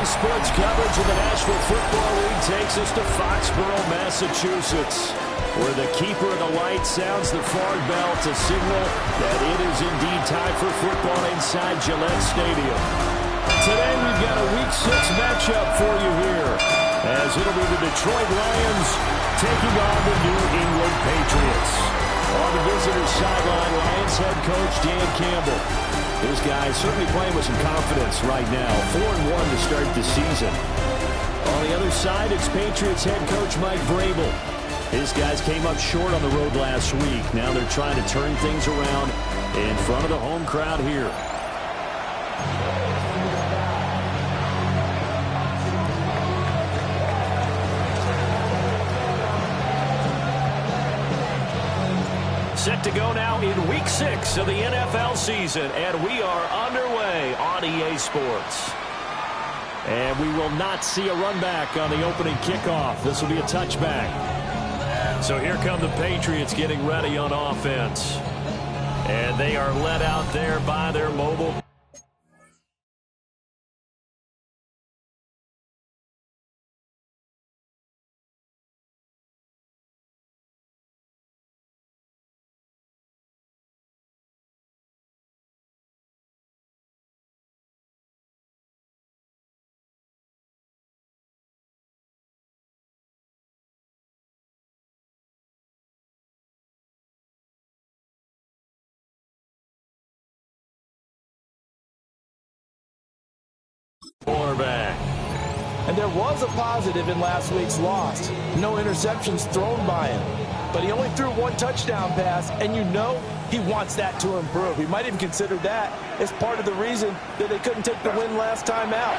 sports coverage of the National Football League takes us to Foxborough, Massachusetts, where the keeper of the light sounds the fog bell to signal that it is indeed time for football inside Gillette Stadium. Today we've got a Week 6 matchup for you here, as it'll be the Detroit Lions taking on the New England Patriots. On the visitor's sideline, Lions head coach Dan Campbell. His guys certainly playing with some confidence right now. 4-1 to start the season. On the other side, it's Patriots head coach Mike Vrabel. His guys came up short on the road last week. Now they're trying to turn things around in front of the home crowd here. Set to go now in Week 6 of the NFL season, and we are underway on EA Sports. And we will not see a run back on the opening kickoff. This will be a touchback. So here come the Patriots getting ready on offense. And they are led out there by their mobile. Quarterback. And there was a positive in last week's loss. No interceptions thrown by him. But he only threw one touchdown pass, and you know he wants that to improve. He might even consider that as part of the reason that they couldn't take the win last time out.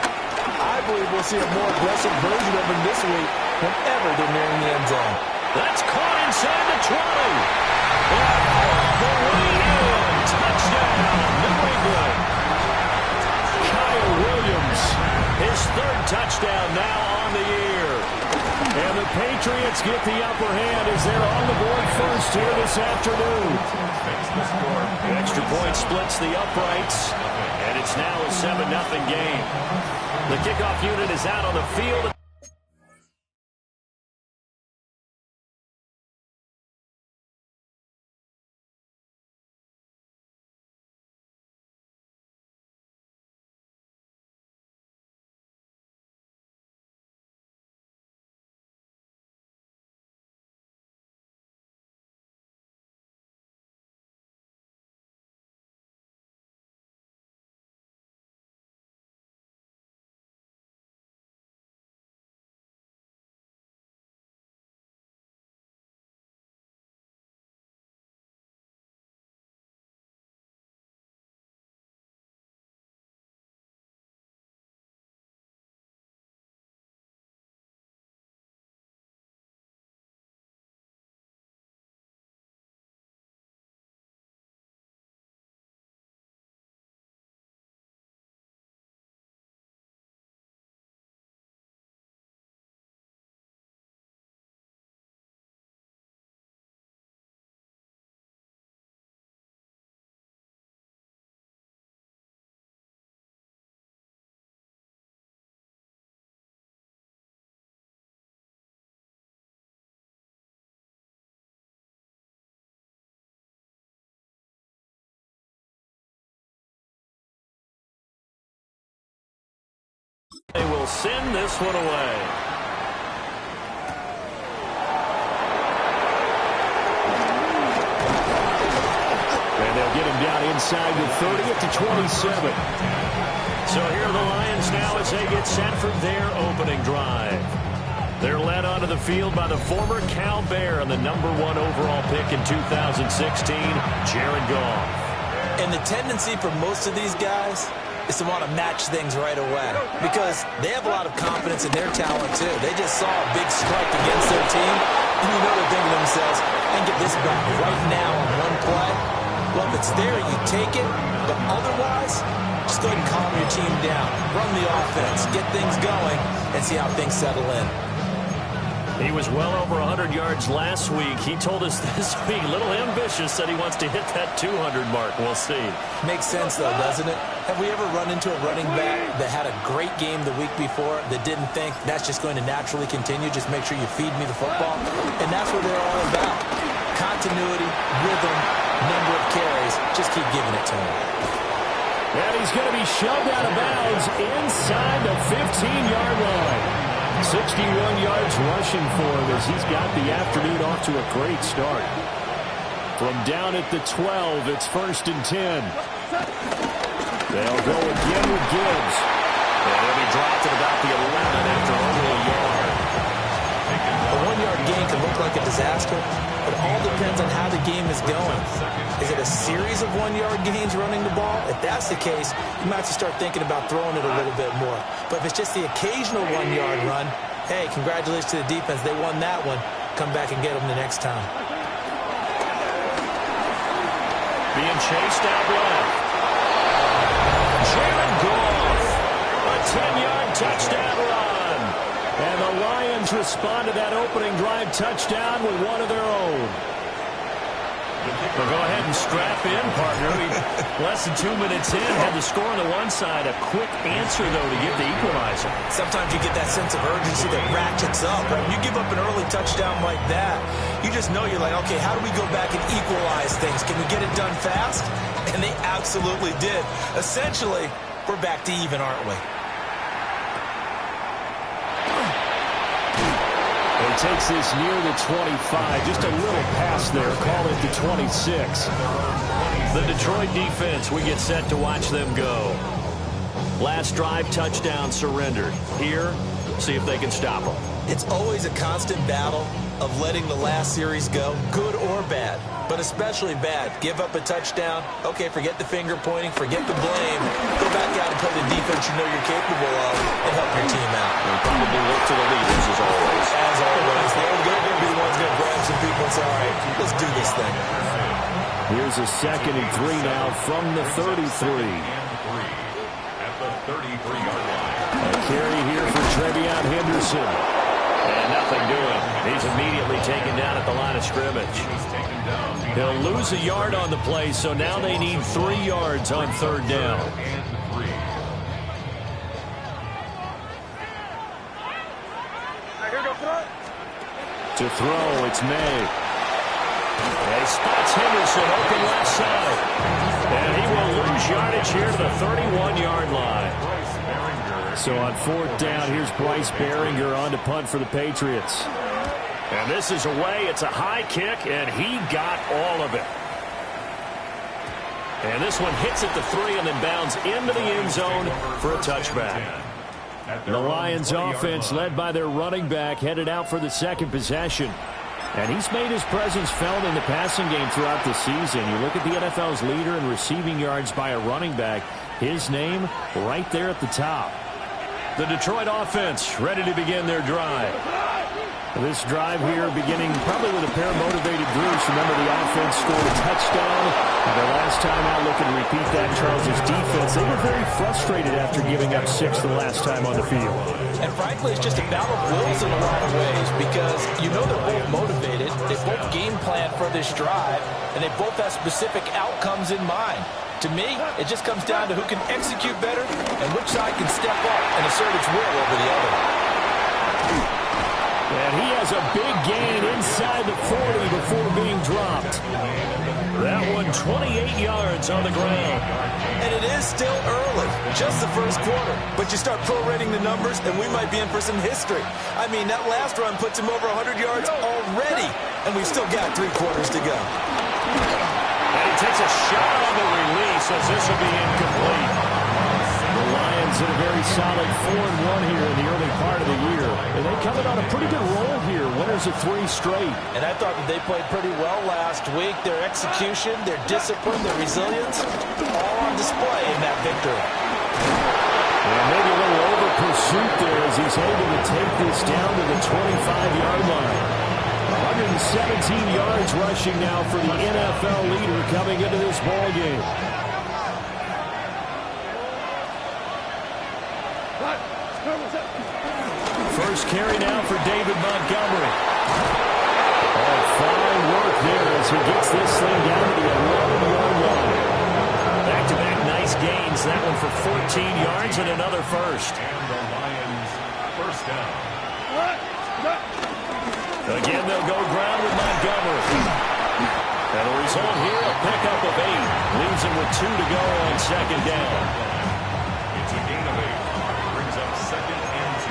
I believe we'll see a more aggressive version of him this week whenever they're nearing the end zone. That's caught inside the 20. And all the way in. Touchdown, New England. Kyle Williams, his third touchdown now on the year. And the Patriots get the upper hand as they're on the board first here this afternoon. The extra point splits the uprights, and it's now a 7-0 game. The kickoff unit is out on the field. They will send this one away. And they'll get him down inside the 30 at the 27. So here are the Lions now as they get set for their opening drive. They're led onto the field by the former Cal Bear and the #1 overall pick in 2016, Jared Goff. And the tendency for most of these guys is to want to match things right away because they have a lot of confidence in their talent too. They just saw a big strike against their team, and you know they're thinking to themselves, I can get this back right now in one play. Well, if it's there, you take it, but otherwise, just go ahead and calm your team down, run the offense, get things going, and see how things settle in. He was well over 100 yards last week. He told us this week, a little ambitious, said he wants to hit that 200 mark. We'll see. Makes sense, though, doesn't it? Have we ever run into a running back that had a great game the week before that didn't think that's just going to naturally continue? Just make sure you feed me the football. And that's what they're all about. Continuity, rhythm, number of carries. Just keep giving it to him. And he's going to be shoved out of bounds inside the 15-yard line. 61 yards rushing for him as he's got the afternoon off to a great start. From down at the 12, it's 1st and 10. They'll go again with Gibbs. And he'll be dropped at about the 11 after only a yard. A 1-yard gain can look like a disaster, but it all depends on how the game is going. Is it a series of 1-yard gains running the ball? If that's the case, you might have to start thinking about throwing it a little bit more. But if it's just the occasional 1-yard run, hey, congratulations to the defense. They won that one. Come back and get them the next time. Being chased out left. Jared Goff. A 10-yard touchdown run. And the Lions respond to that opening drive touchdown with one of their own. Well, go ahead and strap in, partner. Less than 2 minutes in, had the score on the one side. A quick answer, though, to give the equalizer. Sometimes you get that sense of urgency that ratchets up, right? When you give up an early touchdown like that, you just know you're like, okay, how do we go back and equalize things? Can we get it done fast? And they absolutely did. Essentially, we're back to even, aren't we? He takes this near the 25. Just a little pass there. Call it the 26. The Detroit defense, we get set to watch them go. Last drive, touchdown surrendered. Here, see if they can stop them. It's always a constant battle of letting the last series go, good or bad, but especially bad. Give up a touchdown. Okay, forget the finger pointing, forget the blame. Go back out and play the defense you know you're capable of and help your team out. And probably look to the leaders as always. As always. They're going to be the ones going to grab some people and say, all right, let's do this thing. Here's a 2nd and 3 now from the 33. At the 33-yard line. A carry here for Trevion Henderson. And nothing doing. He's immediately taken down at the line of scrimmage. He'll lose a yard on the play, so now they need 3 yards on 3rd down. To throw, it's May. And he spots Henderson open left side. And he will lose yardage here to the 31-yard line. So on 4th down, here's Bryce Behringer on to punt for the Patriots. And this is away. It's a high kick, and he got all of it. And this one hits at the 3 and then bounds into the end zone for a touchback. The Lions offense, led by their running back, headed out for the 2nd possession. And he's made his presence felt in the passing game throughout the season. You look at the NFL's leader in receiving yards by a running back, his name right there at the top. The Detroit offense ready to begin their drive. This drive here beginning probably with a pair of motivated groups. Remember, the offense scored a touchdown. And their last time out, looking to repeat that, Charles' defense, they were very frustrated after giving up 6 the last time on the field. And frankly, it's just a battle of wills in a lot of ways because you know they're both motivated. They both game plan for this drive, and they both have specific outcomes in mind. To me, it just comes down to who can execute better and which side can step up and assert its will over the other. And he has a big gain inside the 40 before being dropped. That one 28 yards on the ground. And it is still early, just the first quarter. But you start prorating the numbers, and we might be in for some history. I mean, that last run puts him over 100 yards already, and we've still got 3 quarters to go. And he takes a shot on the release as this will be incomplete. The Lions in a very solid 4-1 here in the early part of the year. And they coming on a pretty good roll here. Winners of 3 straight. And I thought that they played pretty well last week. Their execution, their discipline, their resilience, all on display in that victory. And maybe a little over pursuit there as he's able to take this down to the 25-yard line. 117 yards rushing now for the NFL leader coming into this ball game. First carry now for David Montgomery. he gets this thing down to the 11-yard line. Back-to-back nice gains. That one for 14 yards and another first. And the Lions first down. Again, they'll go ground with Montgomery. And the result here, a pickup of 8. Leaves him with 2 to go on second down. It's a gain of 8. Brings up second and 2.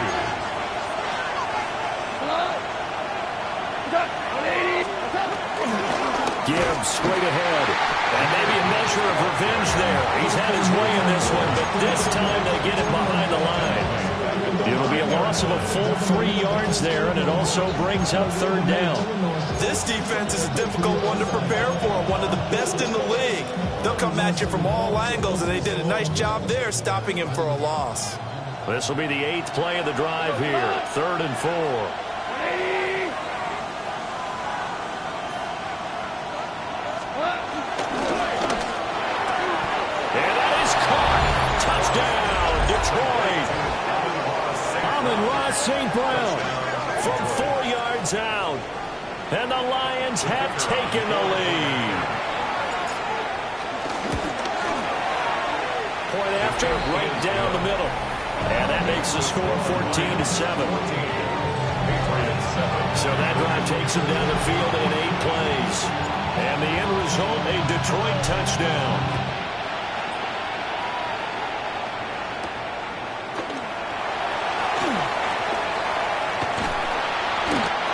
Gibbs straight ahead. And maybe a measure of revenge there. He's had his way in this one, but this time they get it behind the line. It'll be a loss of a full 3 yards there, and it also brings up third down. This defense is a difficult one to prepare for, one of the best in the league. They'll come at you from all angles, and they did a nice job there stopping him for a loss. This will be the 8th play of the drive here, 3rd and 4. And that is caught. Touchdown, Detroit. Amon-Ra St. Brown from 4 yards out. And the Lions have taken the lead. Point after, right down the middle. And that makes the score 14-7. So that drive takes them down the field in 8 plays. And the end result, a Detroit touchdown.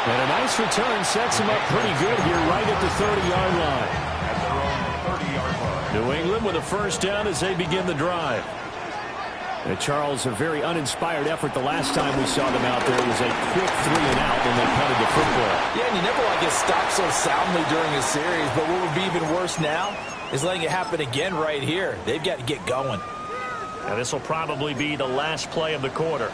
And a nice return sets him up pretty good here right at the 30-yard line. At their own 30-yard line. New England with a first down as they begin the drive. And Charles, a very uninspired effort the last time we saw them out there. It was a quick 3-and-out when they punted the football. Yeah, and you never want to get stopped so soundly during a series, but what would be even worse now is letting it happen again right here. They've got to get going. Now this will probably be the last play of the quarter.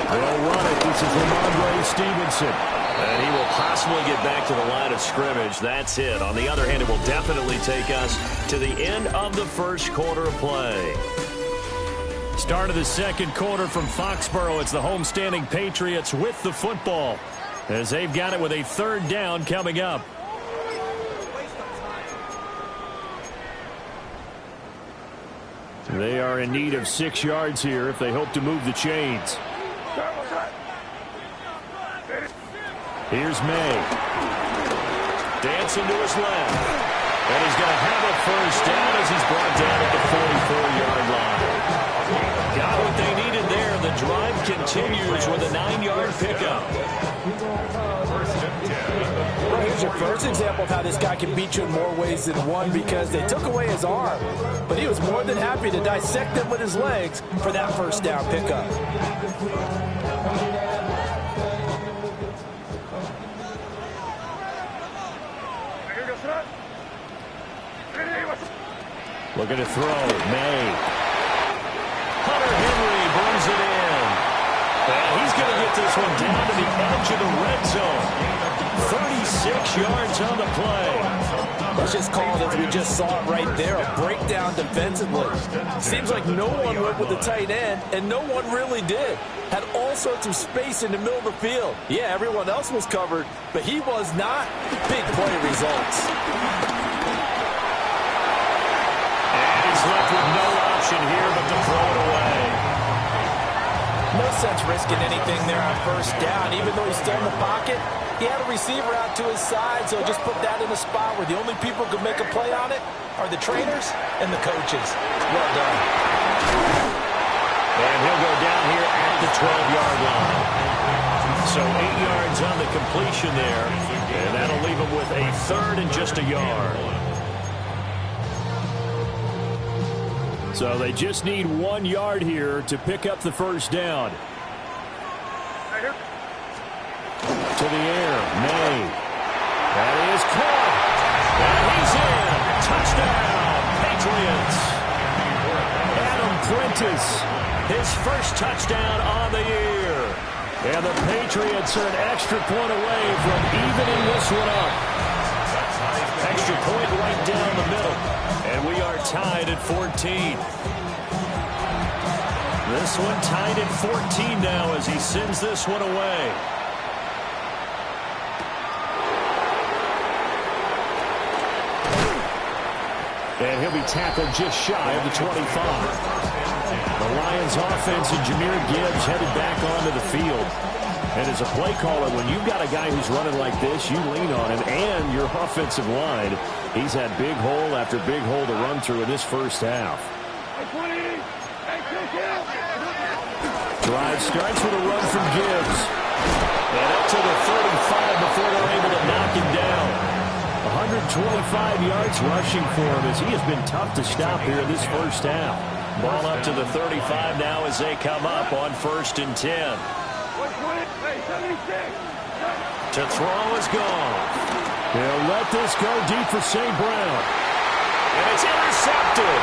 They'll run it. This is Ramondre Stevenson. And he will possibly get back to the line of scrimmage. That's it. On the other hand, it will definitely take us to the end of the first quarter of play. Start of the second quarter from Foxborough. It's the homestanding Patriots with the football, as they've got it with a third down coming up. They are in need of 6 yards here if they hope to move the chains. Here's May. Dancing to his left. And he's going to have a first down as he's brought down at the 44-yard line. Got what they needed there. The drive continues with a 9-yard pickup. Well, here's your first example of how this guy can beat you in more ways than one, because they took away his arm, but he was more than happy to dissect them with his legs for that first down pickup. Looking to throw. May. Hunter Henry brings it in. And he's going to get this one down to the edge of the red zone. 36 yards on the play. Let's just call it as we just saw it right there, a breakdown defensively. Seems like no one went with the tight end, and no one really did. Had all sorts of space in the middle of the field. Yeah, everyone else was covered, but he was not. Big play results. And he's left with no option here but to throw it away. No sense risking anything there on first down. Even though he's still in the pocket, he had a receiver out to his side, so just put that in a spot where the only people who could make a play on it are the trainers and the coaches. Well done. And he'll go down here at the 12-yard line. So 8 yards on the completion there, and that'll leave him with a third and just a yard. So they just need 1 yard here to pick up the first down. To the air, May. That is caught. And he's in. Touchdown, Patriots. Adam Prentice, his first touchdown on the year. And the Patriots are an extra point away from evening this one up. Extra point right down the middle. And we are tied at 14. This one tied at 14 now as he sends this one away. And he'll be tackled just shy of the 25. The Lions offense and Jahmyr Gibbs headed back onto the field. And as a play caller, when you've got a guy who's running like this, you lean on him and your offensive line. He's had big hole after big hole to run through in this first half. Drive starts with a run from Gibbs. And up to the 35 before they're able to knock him down. 125 yards rushing for him as he has been tough to stop here in this first half. Ball up to the 35 now as they come up on 1st and 10. To throw is gone. They'll let this go deep for St. Brown. And it's intercepted.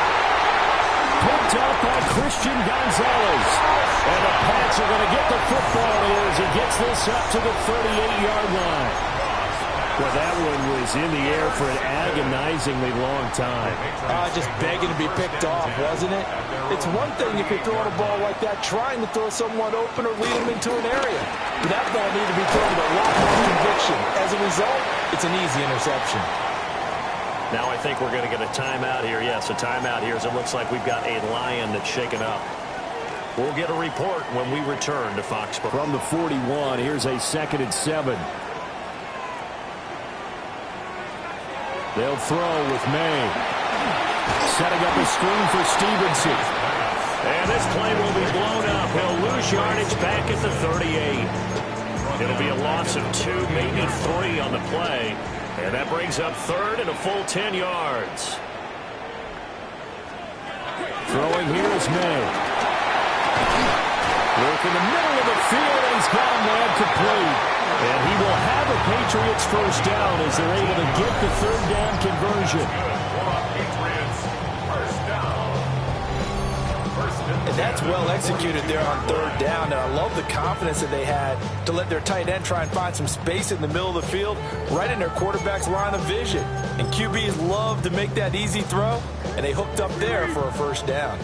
Picked up by Christian Gonzalez. And the Pats are going to get the football here as he gets this up to the 38-yard line. Well, that one was in the air for an agonizingly long time. Just begging to be picked off, wasn't it? It's one thing if you're throwing a ball like that, trying to throw someone open or lead them into an area. But that ball needed to be thrown with a lot more conviction. As a result, it's an easy interception. Now I think we're going to get a timeout here. Yes, a timeout here as it looks like we've got a Lion that's shaken up. We'll get a report when we return to Foxborough. From the 41, here's a 2nd and 7. They'll throw with May. Setting up a screen for Stevenson. And this play will be blown up. He'll lose yardage back at the 38. It'll be a loss of 2, maybe 3 on the play. And that brings up 3rd and a full 10 yards. Throwing here is May. Work in the middle of the field, and he's gone man complete. And he will have a Patriots first down as they're able to get the 3rd down conversion. And that's well executed there on 3rd down. And I love the confidence that they had to let their tight end try and find some space in the middle of the field, right in their quarterback's line of vision. And QBs love to make that easy throw, and they hooked up there for a first down.